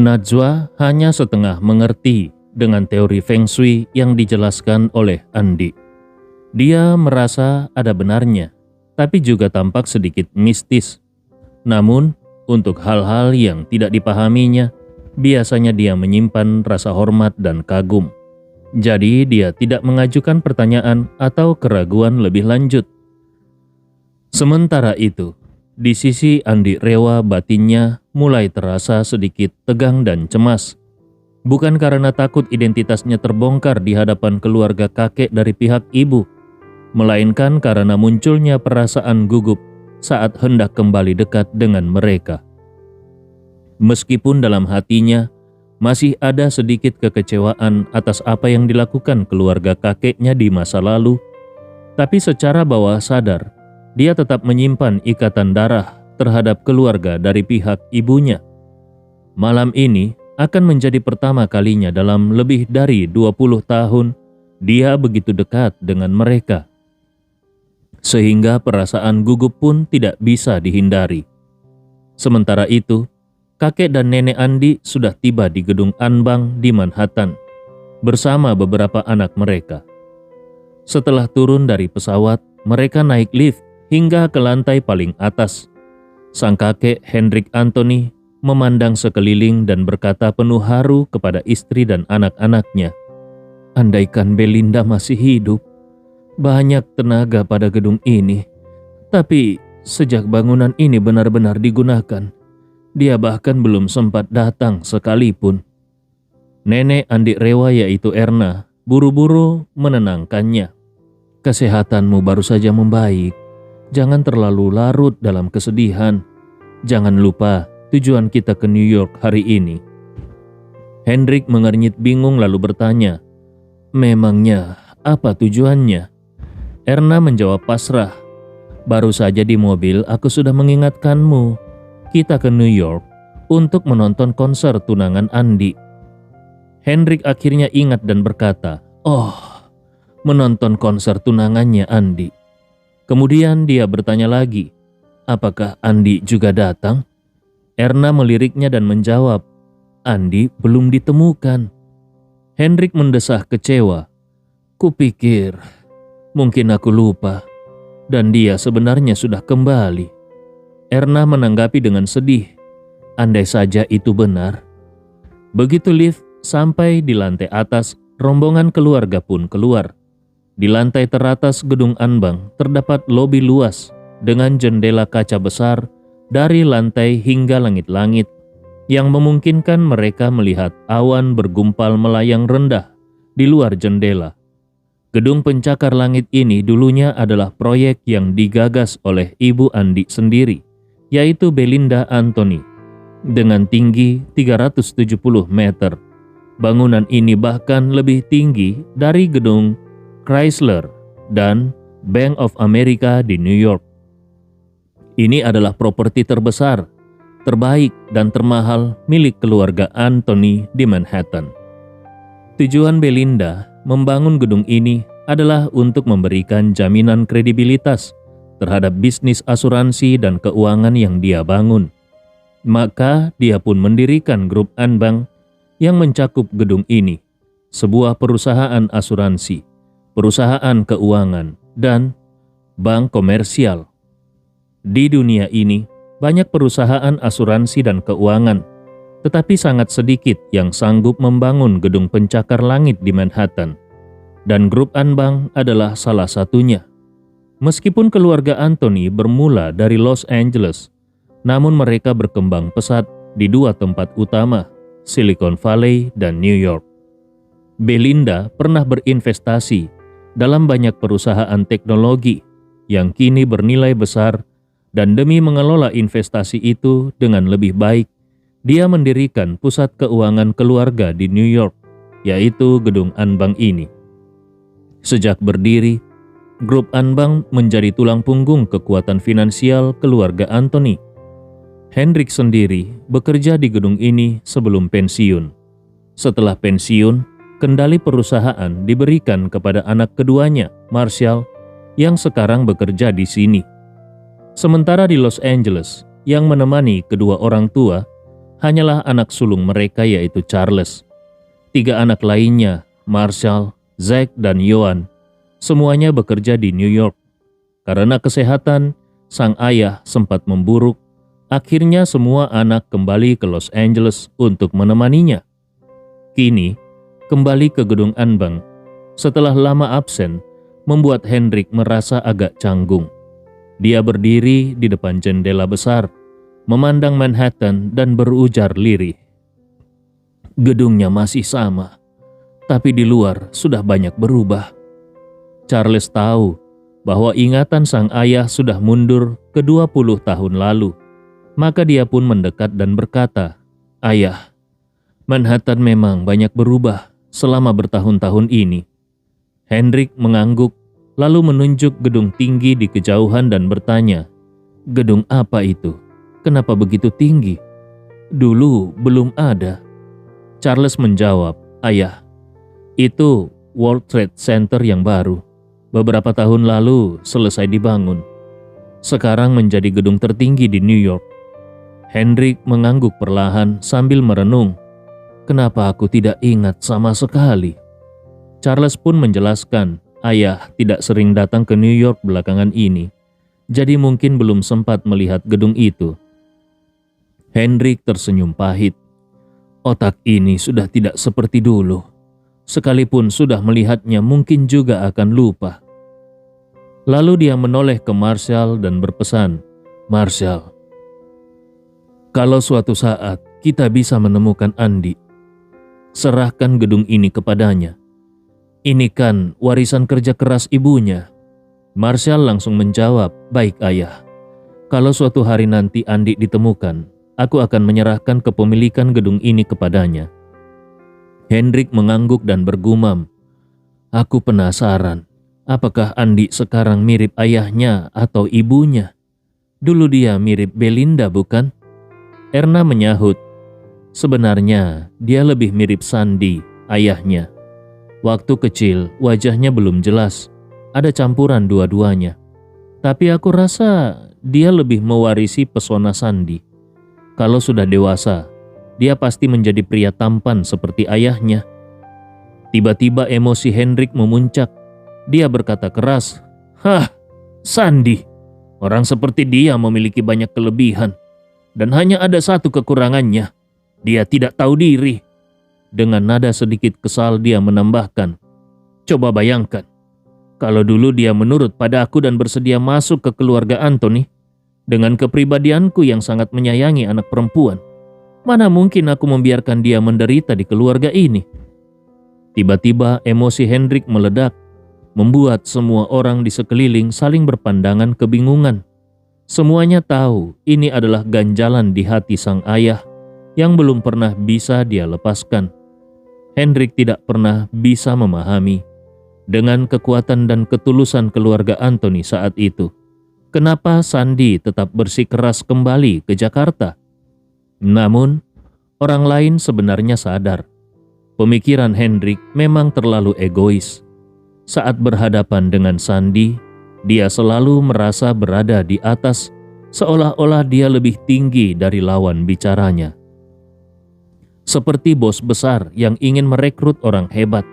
Najwa hanya setengah mengerti dengan teori Feng Shui yang dijelaskan oleh Andi. Dia merasa ada benarnya, tapi juga tampak sedikit mistis. Namun, untuk hal-hal yang tidak dipahaminya, biasanya dia menyimpan rasa hormat dan kagum. Jadi, dia tidak mengajukan pertanyaan atau keraguan lebih lanjut. Sementara itu, di sisi Andi Rewa batinnya mulai terasa sedikit tegang dan cemas. Bukan karena takut identitasnya terbongkar di hadapan keluarga kakek dari pihak ibu, melainkan karena munculnya perasaan gugup saat hendak kembali dekat dengan mereka. Meskipun dalam hatinya masih ada sedikit kekecewaan atas apa yang dilakukan keluarga kakeknya di masa lalu, tapi secara bawah sadar, dia tetap menyimpan ikatan darah terhadap keluarga dari pihak ibunya. Malam ini akan menjadi pertama kalinya dalam lebih dari 20 tahun dia begitu dekat dengan mereka. Sehingga perasaan gugup pun tidak bisa dihindari. Sementara itu, kakek dan nenek Andi sudah tiba di gedung Anbang di Manhattan bersama beberapa anak mereka. Setelah turun dari pesawat, mereka naik lift hingga ke lantai paling atas. Sang kakek Hendrik Anthony memandang sekeliling dan berkata penuh haru kepada istri dan anak-anaknya, "Andaikan Belinda masih hidup, banyak tenaga pada gedung ini. Tapi sejak bangunan ini benar-benar digunakan, dia bahkan belum sempat datang sekalipun." Nenek Andi Rewa yaitu Erna buru-buru menenangkannya. "Kesehatanmu baru saja membaik. Jangan terlalu larut dalam kesedihan. Jangan lupa tujuan kita ke New York hari ini." Hendrik mengernyit bingung lalu bertanya, "Memangnya apa tujuannya?" Erna menjawab pasrah, "Baru saja di mobil aku sudah mengingatkanmu. Kita ke New York untuk menonton konser tunangan Andi." Hendrik akhirnya ingat dan berkata, "Oh, menonton konser tunangannya Andi." Kemudian dia bertanya lagi, "Apakah Andi juga datang?" Erna meliriknya dan menjawab, "Andi belum ditemukan." Hendrik mendesah kecewa, "Kupikir mungkin aku lupa dan dia sebenarnya sudah kembali." Erna menanggapi dengan sedih, "Andai saja itu benar." Begitu lift sampai di lantai atas, rombongan keluarga pun keluar. Di lantai teratas gedung Anbang terdapat lobi luas dengan jendela kaca besar dari lantai hingga langit-langit yang memungkinkan mereka melihat awan bergumpal melayang rendah di luar jendela. Gedung pencakar langit ini dulunya adalah proyek yang digagas oleh ibu Andi sendiri, yaitu Belinda Anthony, dengan tinggi 370 meter. Bangunan ini bahkan lebih tinggi dari gedung Chrysler dan Bank of America di New York. Ini adalah properti terbesar, terbaik dan termahal milik keluarga Anthony di Manhattan. Tujuan Belinda membangun gedung ini adalah untuk memberikan jaminan kredibilitas terhadap bisnis asuransi dan keuangan yang dia bangun. Maka dia pun mendirikan grup Anbang yang mencakup gedung ini, sebuah perusahaan asuransi, perusahaan keuangan, dan bank komersial. Di dunia ini, banyak perusahaan asuransi dan keuangan, tetapi sangat sedikit yang sanggup membangun gedung pencakar langit di Manhattan. Dan grup Anbang adalah salah satunya. Meskipun keluarga Anthony bermula dari Los Angeles, namun mereka berkembang pesat di dua tempat utama, Silicon Valley dan New York. Belinda pernah berinvestasi dalam banyak perusahaan teknologi yang kini bernilai besar, dan demi mengelola investasi itu dengan lebih baik, dia mendirikan pusat keuangan keluarga di New York, yaitu gedung Anbang ini. Sejak berdiri, grup Anbang menjadi tulang punggung kekuatan finansial keluarga Anthony. Hendrik sendiri bekerja di gedung ini sebelum pensiun. Setelah pensiun, kendali perusahaan diberikan kepada anak keduanya, Marshall, yang sekarang bekerja di sini. Sementara di Los Angeles, yang menemani kedua orang tua hanyalah anak sulung mereka yaitu Charles. 3 anak lainnya, Marshall, Zack, dan Joan, semuanya bekerja di New York. Karena kesehatan, sang ayah sempat memburuk. Akhirnya semua anak kembali ke Los Angeles untuk menemaninya. Kini, kembali ke gedung Anbang setelah lama absen membuat Hendrik merasa agak canggung. Dia berdiri di depan jendela besar, memandang Manhattan dan berujar lirih. Gedungnya masih sama, tapi di luar sudah banyak berubah. Charles tahu bahwa ingatan sang ayah sudah mundur ke 20 tahun lalu. Maka dia pun mendekat dan berkata, "Ayah, Manhattan memang banyak berubah selama bertahun-tahun ini." Hendrik mengangguk, lalu menunjuk gedung tinggi di kejauhan dan bertanya, "Gedung apa itu? Kenapa begitu tinggi? Dulu belum ada." Charles menjawab, "Ayah, itu World Trade Center yang baru. Beberapa tahun lalu selesai dibangun. Sekarang menjadi gedung tertinggi di New York." Hendrik mengangguk perlahan sambil merenung. "Kenapa aku tidak ingat sama sekali?" Charles pun menjelaskan, ayah tidak sering datang ke New York belakangan ini, jadi mungkin belum sempat melihat gedung itu. Hendrik tersenyum pahit. Otak ini sudah tidak seperti dulu. Sekalipun sudah melihatnya mungkin juga akan lupa. Lalu dia menoleh ke Marshall dan berpesan, "Marshall, kalau suatu saat kita bisa menemukan Andi, serahkan gedung ini kepadanya. Ini kan warisan kerja keras ibunya." Marshall langsung menjawab, "Baik ayah, kalau suatu hari nanti Andi ditemukan, aku akan menyerahkan kepemilikan gedung ini kepadanya." Hendrik mengangguk dan bergumam, "Aku penasaran, apakah Andi sekarang mirip ayahnya atau ibunya? Dulu dia mirip Belinda, bukan?" Erna menyahut, "Sebenarnya dia lebih mirip Sandy, ayahnya. Waktu kecil wajahnya belum jelas, ada campuran dua-duanya. Tapi aku rasa dia lebih mewarisi pesona Sandy. Kalau sudah dewasa, dia pasti menjadi pria tampan seperti ayahnya." Tiba-tiba emosi Hendrik memuncak. Dia berkata keras, "Hah, Sandy. Orang seperti dia memiliki banyak kelebihan. Dan hanya ada satu kekurangannya, dia tidak tahu diri." Dengan nada sedikit kesal dia menambahkan, "Coba bayangkan, kalau dulu dia menurut pada aku dan bersedia masuk ke keluarga Anthony, dengan kepribadianku yang sangat menyayangi anak perempuan, mana mungkin aku membiarkan dia menderita di keluarga ini?" Tiba-tiba emosi Hendrik meledak, membuat semua orang di sekeliling saling berpandangan kebingungan. Semuanya tahu ini adalah ganjalan di hati sang ayah yang belum pernah bisa dia lepaskan. Hendrik tidak pernah bisa memahami dengan kekuatan dan ketulusan keluarga Anthony saat itu, kenapa Sandy tetap bersikeras kembali ke Jakarta. Namun, orang lain sebenarnya sadar. Pemikiran Hendrik memang terlalu egois. Saat berhadapan dengan Sandy, dia selalu merasa berada di atas, seolah-olah dia lebih tinggi dari lawan bicaranya. Seperti bos besar yang ingin merekrut orang hebat.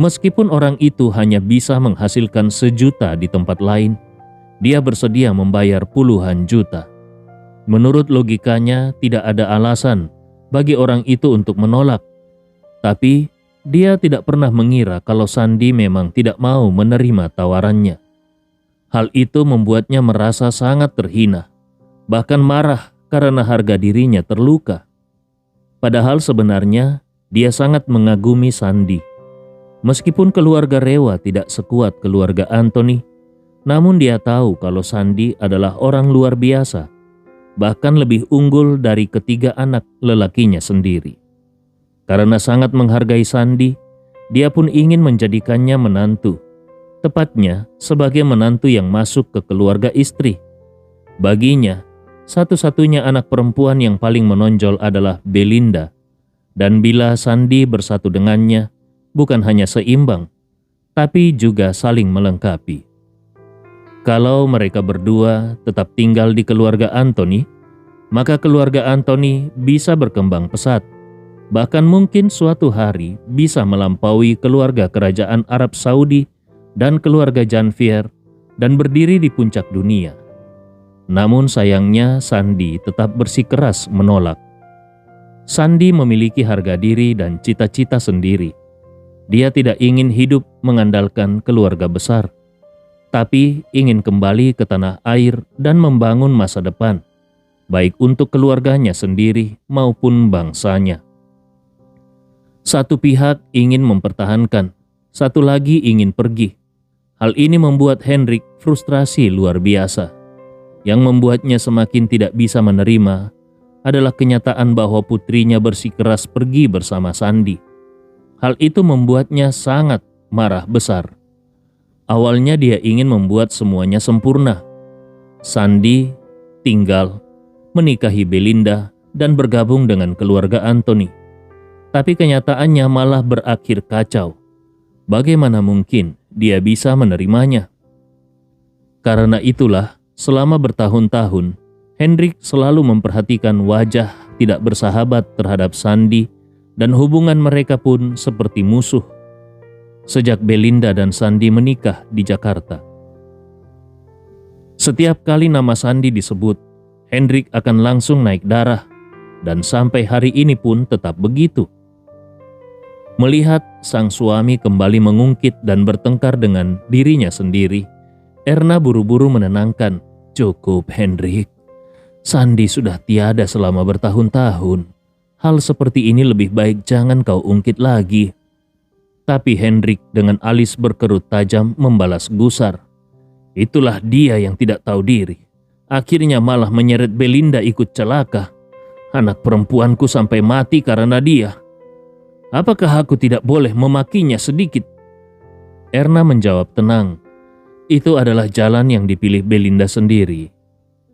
Meskipun orang itu hanya bisa menghasilkan 1 juta di tempat lain, dia bersedia membayar puluhan juta. Menurut logikanya, tidak ada alasan bagi orang itu untuk menolak. Tapi, dia tidak pernah mengira kalau Sandy memang tidak mau menerima tawarannya. Hal itu membuatnya merasa sangat terhina, bahkan marah karena harga dirinya terluka. Padahal sebenarnya dia sangat mengagumi Sandy. Meskipun keluarga Rewa tidak sekuat keluarga Anthony, namun dia tahu kalau Sandy adalah orang luar biasa, bahkan lebih unggul dari ketiga anak lelakinya sendiri. Karena sangat menghargai Sandy, dia pun ingin menjadikannya menantu. Tepatnya sebagai menantu yang masuk ke keluarga istri. Baginya, satu-satunya anak perempuan yang paling menonjol adalah Belinda. Dan bila Sandy bersatu dengannya, bukan hanya seimbang, tapi juga saling melengkapi. Kalau mereka berdua tetap tinggal di keluarga Anthony, maka keluarga Anthony bisa berkembang pesat. Bahkan mungkin suatu hari bisa melampaui keluarga kerajaan Arab Saudi dan keluarga Janvier dan berdiri di puncak dunia. Namun sayangnya Sandi tetap bersikeras menolak. Sandi memiliki harga diri dan cita-cita sendiri. Dia tidak ingin hidup mengandalkan keluarga besar, tapi ingin kembali ke tanah air dan membangun masa depan, baik untuk keluarganya sendiri maupun bangsanya. Satu pihak ingin mempertahankan, satu lagi ingin pergi. Hal ini membuat Hendrik frustrasi luar biasa. Yang membuatnya semakin tidak bisa menerima adalah kenyataan bahwa putrinya bersikeras pergi bersama Sandi. Hal itu membuatnya sangat marah besar. Awalnya dia ingin membuat semuanya sempurna. Sandi tinggal, menikahi Belinda, dan bergabung dengan keluarga Anthony. Tapi kenyataannya malah berakhir kacau. Bagaimana mungkin dia bisa menerimanya? Karena itulah, selama bertahun-tahun, Hendrik selalu memperhatikan wajah tidak bersahabat terhadap Sandi, dan hubungan mereka pun seperti musuh. Sejak Belinda dan Sandi menikah di Jakarta. Setiap kali nama Sandi disebut, Hendrik akan langsung naik darah, dan sampai hari ini pun tetap begitu. Melihat sang suami kembali mengungkit dan bertengkar dengan dirinya sendiri, Erna buru-buru menenangkan. "Cukup, Hendrik. Sandi sudah tiada selama bertahun-tahun. Hal seperti ini lebih baik jangan kau ungkit lagi." Tapi Hendrik dengan alis berkerut tajam membalas gusar. "Itulah dia yang tidak tahu diri. Akhirnya malah menyeret Belinda ikut celaka. Anak perempuanku sampai mati karena dia. Apakah aku tidak boleh memakinya sedikit?" Erna menjawab tenang. Itu adalah jalan yang dipilih Belinda sendiri.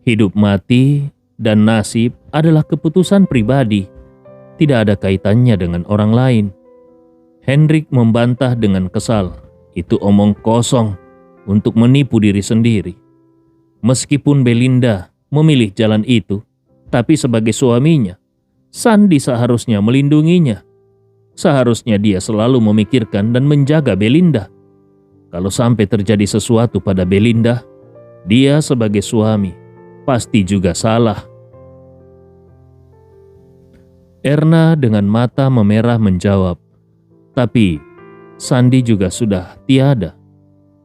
Hidup mati dan nasib adalah keputusan pribadi. Tidak ada kaitannya dengan orang lain. Hendrik membantah dengan kesal. Itu omong kosong untuk menipu diri sendiri. Meskipun Belinda memilih jalan itu, tapi sebagai suaminya, Sandi seharusnya melindunginya. Seharusnya dia selalu memikirkan dan menjaga Belinda. Kalau sampai terjadi sesuatu pada Belinda, dia sebagai suami pasti juga salah. Erna dengan mata memerah menjawab, "Tapi Sandi juga sudah tiada.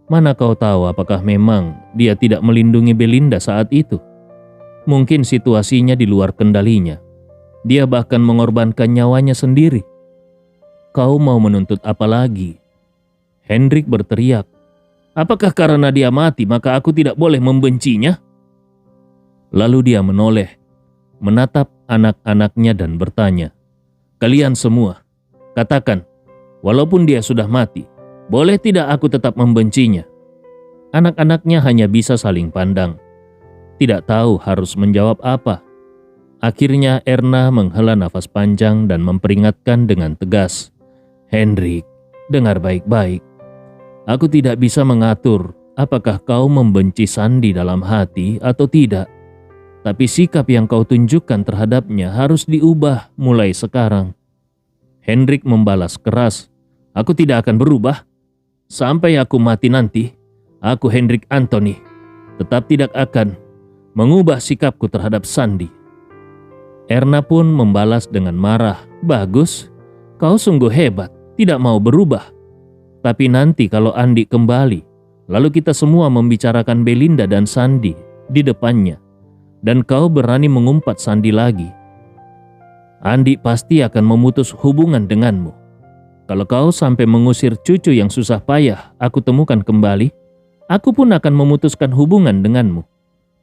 Mana kau tahu apakah memang dia tidak melindungi Belinda saat itu? Mungkin situasinya di luar kendalinya. Dia bahkan mengorbankan nyawanya sendiri. Kau mau menuntut apa lagi?" Hendrik berteriak, "Apakah karena dia mati maka aku tidak boleh membencinya?" Lalu dia menoleh, menatap anak-anaknya dan bertanya, "Kalian semua, katakan, walaupun dia sudah mati, boleh tidak aku tetap membencinya?" Anak-anaknya hanya bisa saling pandang, tidak tahu harus menjawab apa. Akhirnya Erna menghela nafas panjang dan memperingatkan dengan tegas, "Hendrik, dengar baik-baik. Aku tidak bisa mengatur apakah kau membenci Sandi dalam hati atau tidak. Tapi sikap yang kau tunjukkan terhadapnya harus diubah mulai sekarang." Hendrik membalas keras, "Aku tidak akan berubah. Sampai aku mati nanti, aku Hendrik Anthony tetap tidak akan mengubah sikapku terhadap Sandi." Erna pun membalas dengan marah, "Bagus, kau sungguh hebat, tidak mau berubah. Tapi nanti kalau Andi kembali, lalu kita semua membicarakan Belinda dan Sandi di depannya, dan kau berani mengumpat Sandi lagi, Andi pasti akan memutus hubungan denganmu. Kalau kau sampai mengusir cucu yang susah payah aku temukan kembali, aku pun akan memutuskan hubungan denganmu.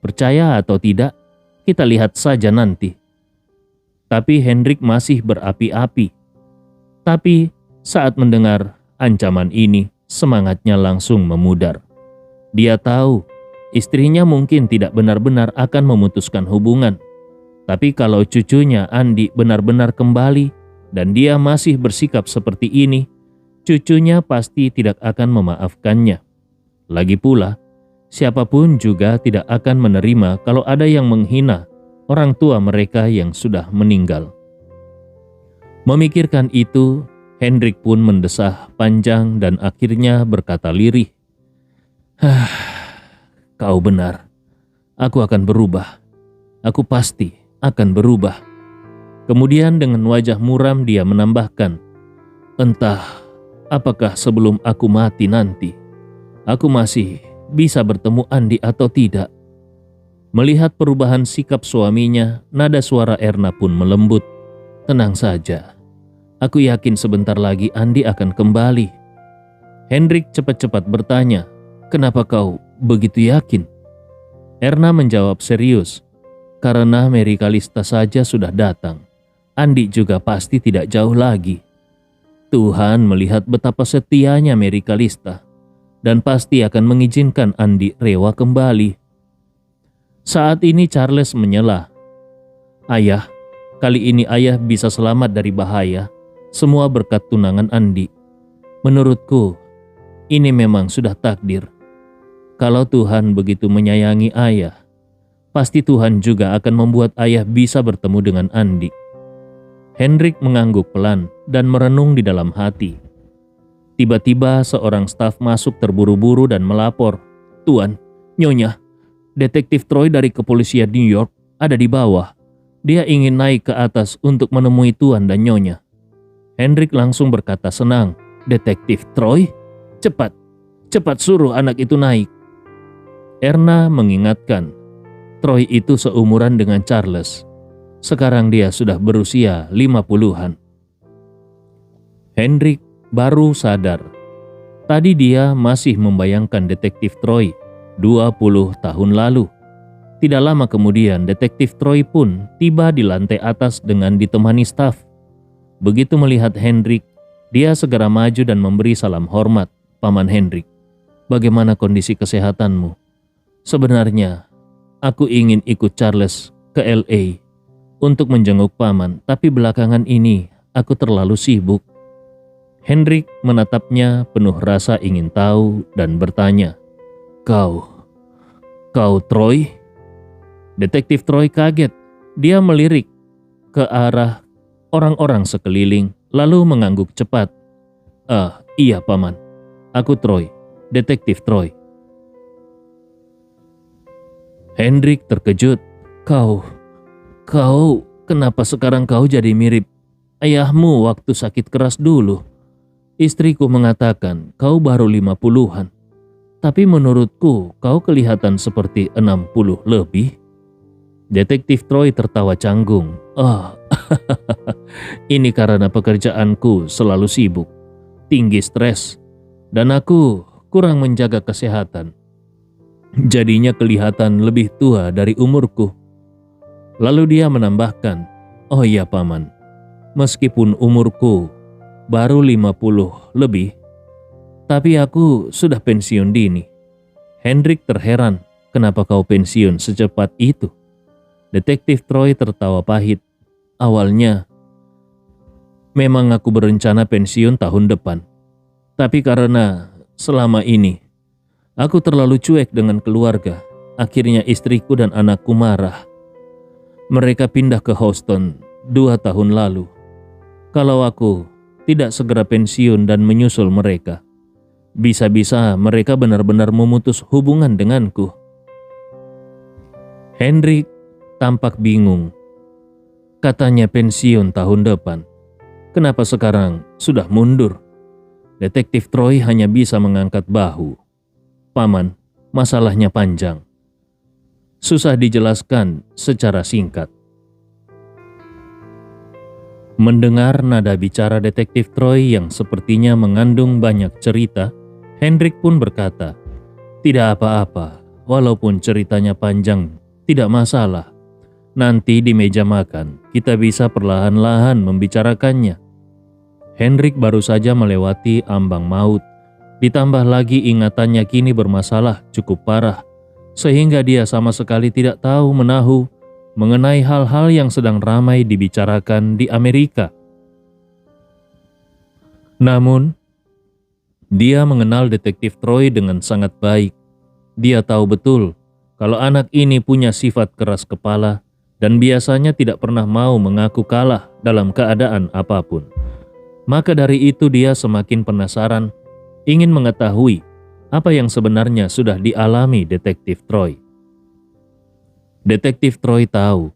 Percaya atau tidak, kita lihat saja nanti." Tapi Hendrik masih berapi-api. Tapi saat mendengar ancaman ini, semangatnya langsung memudar. Dia tahu istrinya mungkin tidak benar-benar akan memutuskan hubungan. Tapi kalau cucunya Andi benar-benar kembali dan dia masih bersikap seperti ini, cucunya pasti tidak akan memaafkannya. Lagi pula, siapapun juga tidak akan menerima kalau ada yang menghina orang tua mereka yang sudah meninggal. Memikirkan itu, Hendrik pun mendesah panjang dan akhirnya berkata lirih, "Kau benar, aku akan berubah. Aku pasti akan berubah." Kemudian dengan wajah muram dia menambahkan, "Entah apakah sebelum aku mati nanti, aku masih bisa bertemu Andi atau tidak." Melihat perubahan sikap suaminya, nada suara Erna pun melembut. "Tenang saja, aku yakin sebentar lagi Andi akan kembali." Hendrik cepat-cepat bertanya, "Kenapa kau begitu yakin?" Erna menjawab serius, "Karena Mary Kalista saja sudah datang. Andi juga pasti tidak jauh lagi. Tuhan melihat betapa setianya Mary Kalista dan pasti akan mengizinkan Andi Rewa kembali." Saat ini Charles menyela, "Ayah, kali ini ayah bisa selamat dari bahaya, semua berkat tunangan Andi. Menurutku, ini memang sudah takdir. Kalau Tuhan begitu menyayangi ayah, pasti Tuhan juga akan membuat ayah bisa bertemu dengan Andi." Hendrik mengangguk pelan dan merenung di dalam hati. Tiba-tiba seorang staf masuk terburu-buru dan melapor, "Tuan, Nyonya, Detektif Troy dari kepolisian New York ada di bawah. Dia ingin naik ke atas untuk menemui Tuan dan Nyonya." Hendrik langsung berkata senang, "Detektif Troy? Cepat suruh anak itu naik." Erna mengingatkan, Troy itu seumuran dengan Charles. Sekarang dia sudah berusia 50-an. Hendrik baru sadar. Tadi dia masih membayangkan Detektif Troy 20 tahun lalu. Tidak lama kemudian Detektif Troy pun tiba di lantai atas dengan ditemani staf. Begitu melihat Hendrik, dia segera maju dan memberi salam hormat. "Paman Hendrik, bagaimana kondisi kesehatanmu? Sebenarnya, aku ingin ikut Charles ke LA untuk menjenguk paman, tapi belakangan ini aku terlalu sibuk." Hendrik menatapnya penuh rasa ingin tahu dan bertanya, Kau Troy?" Detektif Troy kaget. Dia melirik ke arah orang-orang sekeliling, lalu mengangguk cepat. Iya paman, aku Troy, Detektif Troy." Hendrik terkejut. Kau, kenapa sekarang kau jadi mirip ayahmu waktu sakit keras dulu? Istriku mengatakan kau baru 50-an, tapi menurutku kau kelihatan seperti 60 lebih. Detektif Troy tertawa canggung. Ini karena pekerjaanku selalu sibuk, tinggi stres, dan aku kurang menjaga kesehatan. Jadinya kelihatan lebih tua dari umurku." Lalu dia menambahkan, "Oh iya paman, meskipun umurku baru 50 lebih, tapi aku sudah pensiun dini." Hendrik terheran, "Kenapa kau pensiun secepat itu?" Detektif Troy tertawa pahit. "Awalnya, memang aku berencana pensiun tahun depan. Tapi karena selama ini, aku terlalu cuek dengan keluarga, akhirnya istriku dan anakku marah. Mereka pindah ke Houston 2 tahun lalu. Kalau aku tidak segera pensiun dan menyusul mereka, bisa-bisa mereka benar-benar memutus hubungan denganku." Hendrik tampak bingung. Katanya pensiun tahun depan. Kenapa sekarang sudah mundur? Detektif Troy hanya bisa mengangkat bahu. "Paman, masalahnya panjang. Susah dijelaskan secara singkat." Mendengar nada bicara Detektif Troy yang sepertinya mengandung banyak cerita, Hendrik pun berkata, "Tidak apa-apa, walaupun ceritanya panjang, tidak masalah. Nanti di meja makan, kita bisa perlahan-lahan membicarakannya." Hendrik baru saja melewati ambang maut, ditambah lagi ingatannya kini bermasalah cukup parah, sehingga dia sama sekali tidak tahu menahu mengenai hal-hal yang sedang ramai dibicarakan di Amerika. Namun, dia mengenal Detektif Troy dengan sangat baik. Dia tahu betul kalau anak ini punya sifat keras kepala dan biasanya tidak pernah mau mengaku kalah dalam keadaan apapun. Maka dari itu dia semakin penasaran, ingin mengetahui apa yang sebenarnya sudah dialami Detektif Troy. Detektif Troy tahu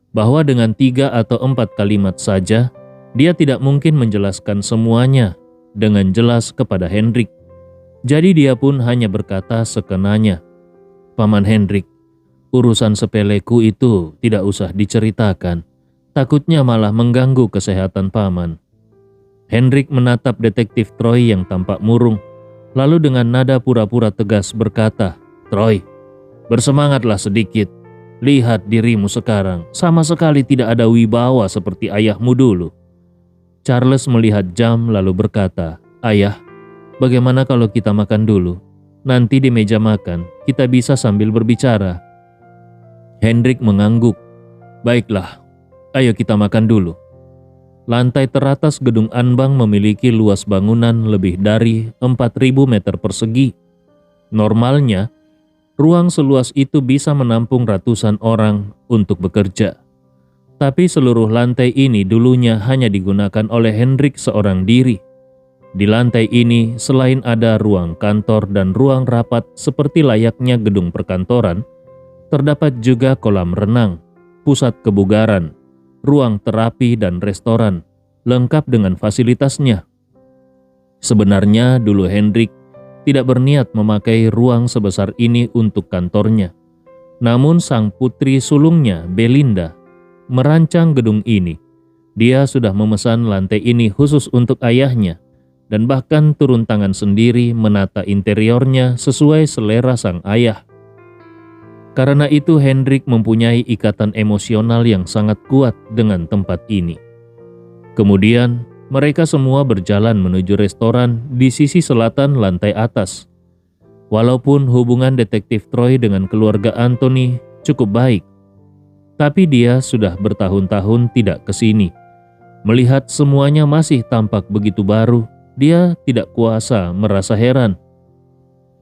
bahwa dengan 3 atau 4 kalimat saja, dia tidak mungkin menjelaskan semuanya dengan jelas kepada Hendrik. Jadi dia pun hanya berkata sekenanya, "Paman Hendrik, urusan sepeleku itu tidak usah diceritakan. Takutnya malah mengganggu kesehatan paman." Hendrik menatap Detektif Troy yang tampak murung, lalu dengan nada pura-pura tegas berkata, "Troy, bersemangatlah sedikit. Lihat dirimu sekarang, sama sekali tidak ada wibawa seperti ayahmu dulu." Charles melihat jam lalu berkata, "Ayah, bagaimana kalau kita makan dulu? Nanti di meja makan, kita bisa sambil berbicara." Hendrik mengangguk. "Baiklah, ayo kita makan dulu." Lantai teratas gedung Anbang memiliki luas bangunan lebih dari 4.000 meter persegi. Normalnya, ruang seluas itu bisa menampung ratusan orang untuk bekerja. Tapi seluruh lantai ini dulunya hanya digunakan oleh Hendrik seorang diri. Di lantai ini, selain ada ruang kantor dan ruang rapat seperti layaknya gedung perkantoran, terdapat juga kolam renang, pusat kebugaran, ruang terapi dan restoran, lengkap dengan fasilitasnya. Sebenarnya dulu Hendrik tidak berniat memakai ruang sebesar ini untuk kantornya. Namun sang putri sulungnya, Belinda, merancang gedung ini. Dia sudah memesan lantai ini khusus untuk ayahnya, dan bahkan turun tangan sendiri menata interiornya sesuai selera sang ayah. Karena itu Hendrik mempunyai ikatan emosional yang sangat kuat dengan tempat ini. Kemudian mereka semua berjalan menuju restoran di sisi selatan lantai atas. Walaupun hubungan Detektif Troy dengan keluarga Anthony cukup baik, tapi dia sudah bertahun-tahun tidak ke sini. Melihat semuanya masih tampak begitu baru, dia tidak kuasa merasa heran.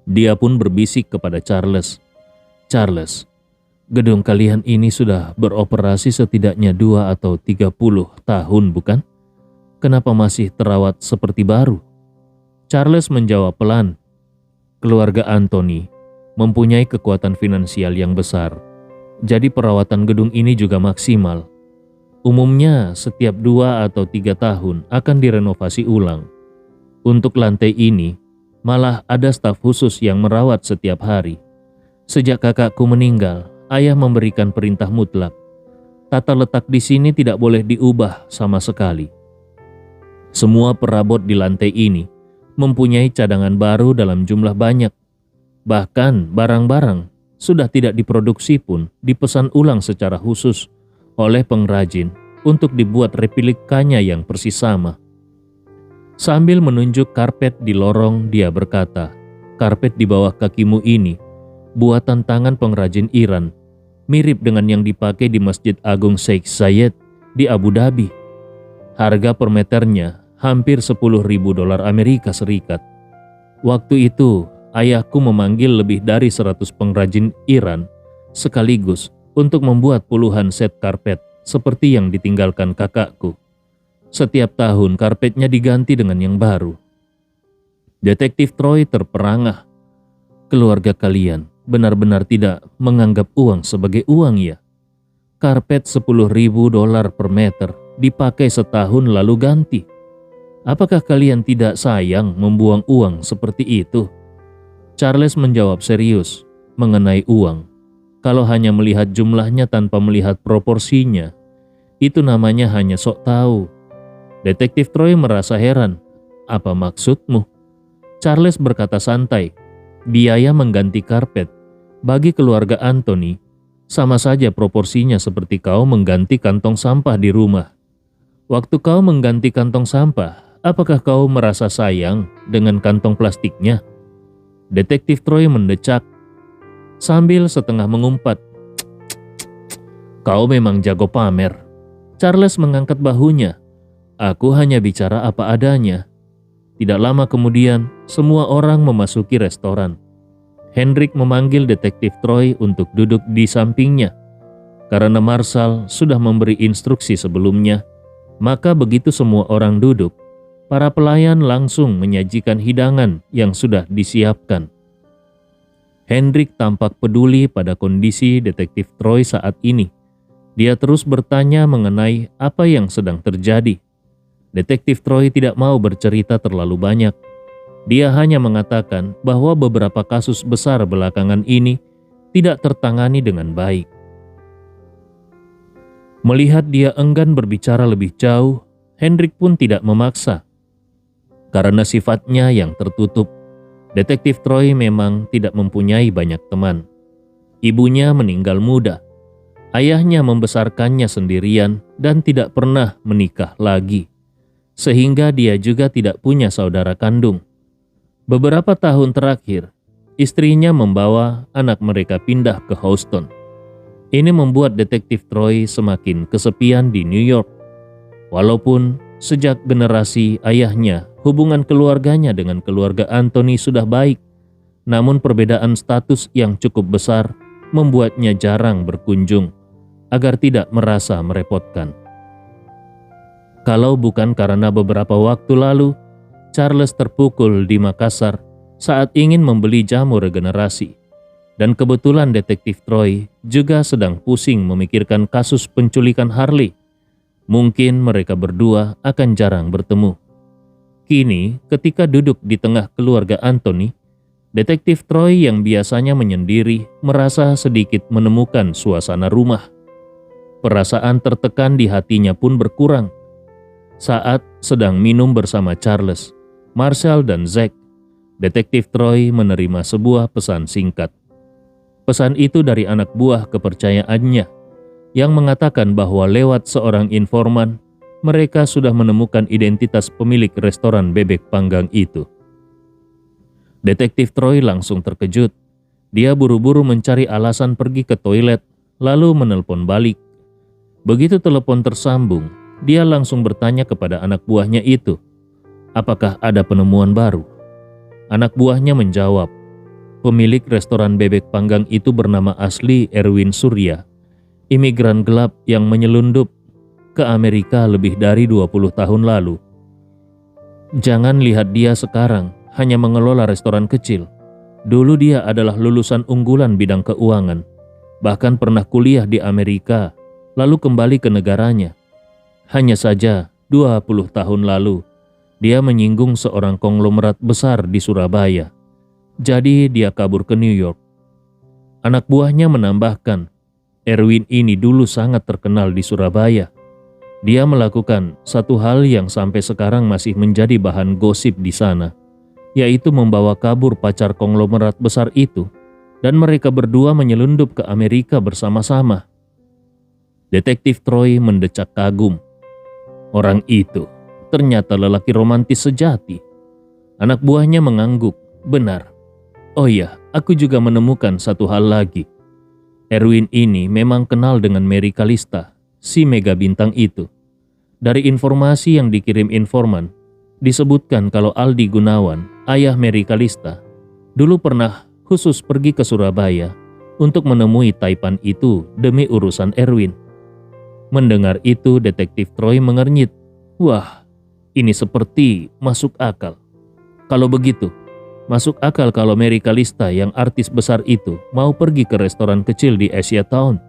Dia pun berbisik kepada Charles, "Charles, gedung kalian ini sudah beroperasi setidaknya 2 atau 30 tahun bukan? Kenapa masih terawat seperti baru?" Charles menjawab pelan, "Keluarga Anthony mempunyai kekuatan finansial yang besar, jadi perawatan gedung ini juga maksimal. Umumnya setiap 2 atau 3 tahun akan direnovasi ulang. Untuk lantai ini, malah ada staf khusus yang merawat setiap hari. Sejak kakakku meninggal, ayah memberikan perintah mutlak. Tata letak di sini tidak boleh diubah sama sekali. Semua perabot di lantai ini mempunyai cadangan baru dalam jumlah banyak. Bahkan barang-barang sudah tidak diproduksi pun dipesan ulang secara khusus oleh pengrajin untuk dibuat replikanya yang persis sama." Sambil menunjuk karpet di lorong, dia berkata, "Karpet di bawah kakimu ini buatan tangan pengrajin Iran, mirip dengan yang dipakai di Masjid Agung Sheikh Zayed di Abu Dhabi. Harga per meternya hampir $10.000 Amerika Serikat. Waktu itu, ayahku memanggil lebih dari 100 pengrajin Iran sekaligus untuk membuat puluhan set karpet seperti yang ditinggalkan kakakku. Setiap tahun karpetnya diganti dengan yang baru." Detektif Troy terperangah. "Keluarga kalian benar-benar tidak menganggap uang sebagai uang ya? Karpet $10.000 per meter dipakai setahun lalu ganti. Apakah kalian tidak sayang membuang uang seperti itu?" Charles menjawab serius mengenai uang. Kalau hanya melihat jumlahnya tanpa melihat proporsinya, itu namanya hanya sok tahu. Detektif Troy merasa heran. "Apa maksudmu?" Charles berkata santai, "Biaya mengganti karpet bagi keluarga Anthony sama saja proporsinya seperti kau mengganti kantong sampah di rumah. Waktu kau mengganti kantong sampah, apakah kau merasa sayang dengan kantong plastiknya?" Detektif Troy mendecak sambil setengah mengumpat, "Kau memang jago pamer." Charles mengangkat bahunya. "Aku hanya bicara apa adanya." Tidak lama kemudian, semua orang memasuki restoran. Hendrik memanggil Detektif Troy untuk duduk di sampingnya. Karena Marshall sudah memberi instruksi sebelumnya, maka begitu semua orang duduk, para pelayan langsung menyajikan hidangan yang sudah disiapkan. Hendrik tampak peduli pada kondisi detektif Troy saat ini. Dia terus bertanya mengenai apa yang sedang terjadi. Detektif Troy tidak mau bercerita terlalu banyak. Dia hanya mengatakan bahwa beberapa kasus besar belakangan ini tidak tertangani dengan baik. Melihat dia enggan berbicara lebih jauh, Hendrik pun tidak memaksa. Karena sifatnya yang tertutup, Detektif Troy memang tidak mempunyai banyak teman. Ibunya meninggal muda. Ayahnya membesarkannya sendirian dan tidak pernah menikah lagi, sehingga dia juga tidak punya saudara kandung. Beberapa tahun terakhir, istrinya membawa anak mereka pindah ke Houston. Ini membuat Detektif Troy semakin kesepian di New York. Walaupun sejak generasi ayahnya, hubungan keluarganya dengan keluarga Anthony sudah baik, namun perbedaan status yang cukup besar membuatnya jarang berkunjung agar tidak merasa merepotkan. Kalau bukan karena beberapa waktu lalu, Charles terpukul di Makassar saat ingin membeli jamu regenerasi. Dan kebetulan Detektif Troy juga sedang pusing memikirkan kasus penculikan Harley. Mungkin mereka berdua akan jarang bertemu. Kini, ketika duduk di tengah keluarga Anthony, Detektif Troy yang biasanya menyendiri merasa sedikit menemukan suasana rumah. Perasaan tertekan di hatinya pun berkurang. Saat sedang minum bersama Charles, Marshall dan Zack, Detektif Troy menerima sebuah pesan singkat. Pesan itu dari anak buah kepercayaannya yang mengatakan bahwa lewat seorang informan, mereka sudah menemukan identitas pemilik restoran bebek panggang itu. Detektif Troy langsung terkejut. Dia buru-buru mencari alasan pergi ke toilet, lalu menelpon balik. Begitu telepon tersambung, dia langsung bertanya kepada anak buahnya itu, apakah ada penemuan baru? Anak buahnya menjawab, pemilik restoran bebek panggang itu bernama asli Erwin Surya, imigran gelap yang menyelundup ke Amerika lebih dari 20 tahun lalu. Jangan lihat dia sekarang hanya mengelola restoran kecil. Dulu dia adalah lulusan unggulan bidang keuangan, bahkan pernah kuliah di Amerika, lalu kembali ke negaranya. Hanya saja 20 tahun lalu, dia menyinggung seorang konglomerat besar di Surabaya. Jadi dia kabur ke New York. Anak buahnya menambahkan, Erwin ini dulu sangat terkenal di Surabaya. Dia melakukan satu hal yang sampai sekarang masih menjadi bahan gosip di sana, yaitu membawa kabur pacar konglomerat besar itu, dan mereka berdua menyelundup ke Amerika bersama-sama. Detektif Troy mendecak kagum. Orang itu ternyata lelaki romantis sejati. Anak buahnya mengangguk. Benar. Oh iya, aku juga menemukan satu hal lagi. Erwin ini memang kenal dengan Mary Kalista, si mega bintang itu. Dari informasi yang dikirim informan, disebutkan kalau Aldi Gunawan, ayah Mary Kalista, dulu pernah khusus pergi ke Surabaya untuk menemui Taipan itu demi urusan Erwin. Mendengar itu, Detektif Troy mengernyit. Wah, ini seperti masuk akal. Kalau begitu, masuk akal kalau Mary Kalista yang artis besar itu mau pergi ke restoran kecil di Asia Town.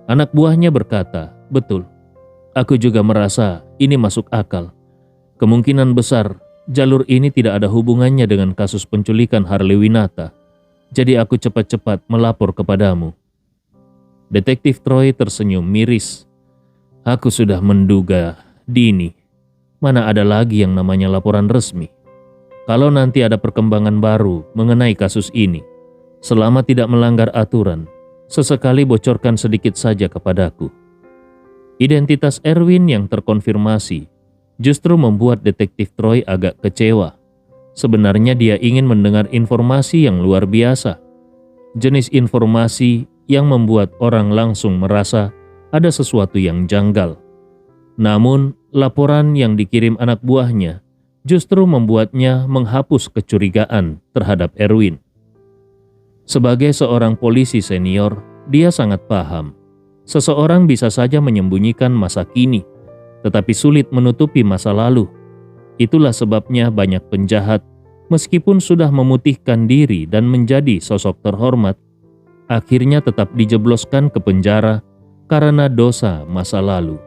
Anak buahnya berkata, betul. Aku juga merasa ini masuk akal. Kemungkinan besar jalur ini tidak ada hubungannya dengan kasus penculikan Harley Winata. Jadi aku cepat-cepat melapor kepadamu. Detektif Troy tersenyum miris. Aku sudah menduga dini. Mana ada lagi yang namanya laporan resmi. Kalau nanti ada perkembangan baru mengenai kasus ini, selama tidak melanggar aturan, sesekali bocorkan sedikit saja kepadaku. Identitas Erwin yang terkonfirmasi justru membuat Detektif Troy agak kecewa. Sebenarnya dia ingin mendengar informasi yang luar biasa. Jenis informasi yang membuat orang langsung merasa ada sesuatu yang janggal. Namun, laporan yang dikirim anak buahnya justru membuatnya menghapus kecurigaan terhadap Erwin. Sebagai seorang polisi senior, dia sangat paham Seseorang bisa saja menyembunyikan masa kini, tetapi sulit menutupi masa lalu. Itulah sebabnya banyak penjahat, meskipun sudah memutihkan diri dan menjadi sosok terhormat, akhirnya tetap dijebloskan ke penjara karena dosa masa lalu.